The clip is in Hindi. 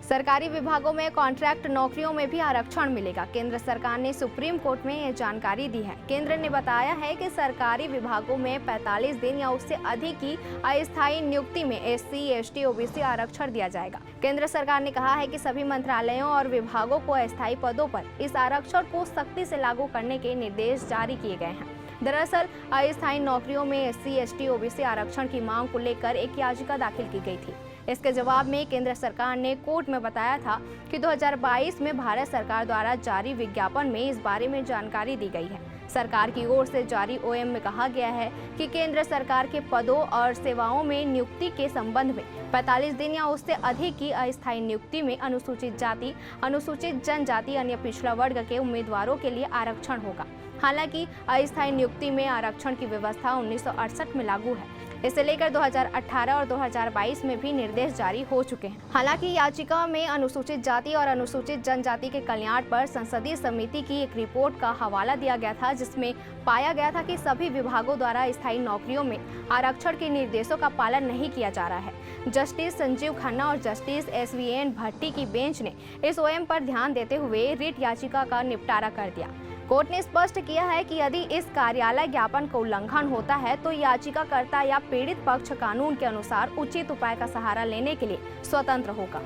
सरकारी विभागों में कॉन्ट्रैक्ट नौकरियों में भी आरक्षण मिलेगा। केंद्र सरकार ने सुप्रीम कोर्ट में ये जानकारी दी है। केंद्र ने बताया है कि सरकारी विभागों में 45 दिन या उससे अधिक की अस्थायी नियुक्ति में SC, ST, OBC आरक्षण दिया जाएगा। केंद्र सरकार ने कहा है कि सभी मंत्रालयों और विभागों को अस्थायी पदों पर इस आरक्षण को सख्ती से लागू करने के निर्देश जारी किए गए हैं। दरअसल अस्थायी नौकरियों में SC, ST, OBC आरक्षण की मांग को लेकर एक याचिका दाखिल की गई थी। इसके जवाब में केंद्र सरकार ने कोर्ट में बताया था कि 2022 में भारत सरकार द्वारा जारी विज्ञापन में इस बारे में जानकारी दी गई है। सरकार की ओर से जारी OM में कहा गया है कि केंद्र सरकार के पदों और सेवाओं में नियुक्ति के संबंध में 45 दिन या उससे अधिक की अस्थायी नियुक्ति में अनुसूचित जाति, अनुसूचित जनजाति, अन्य पिछड़ा वर्ग के उम्मीदवारों के लिए आरक्षण होगा। हालांकि अस्थायी नियुक्ति में आरक्षण की व्यवस्था 1968 में लागू है। इसे लेकर 2018 और 2022 में भी निर्देश जारी हो चुके हैं। हालांकि याचिका में अनुसूचित जाति और अनुसूचित जनजाति के कल्याण पर संसदीय समिति की एक रिपोर्ट का हवाला दिया गया था, जिसमें पाया गया था कि सभी विभागों द्वारा स्थायी नौकरियों में आरक्षण के निर्देशों का पालन नहीं किया जा रहा है। जस्टिस संजीव खन्ना और जस्टिस SVN भट्टी की बेंच ने इस OM पर ध्यान देते हुए रिट याचिका का निपटारा कर दिया। कोर्ट ने स्पष्ट किया है कि यदि इस कार्यालय ज्ञापन का उल्लंघन होता है तो याचिकाकर्ता या पीड़ित पक्ष कानून के अनुसार उचित उपाय का सहारा लेने के लिए स्वतंत्र होगा।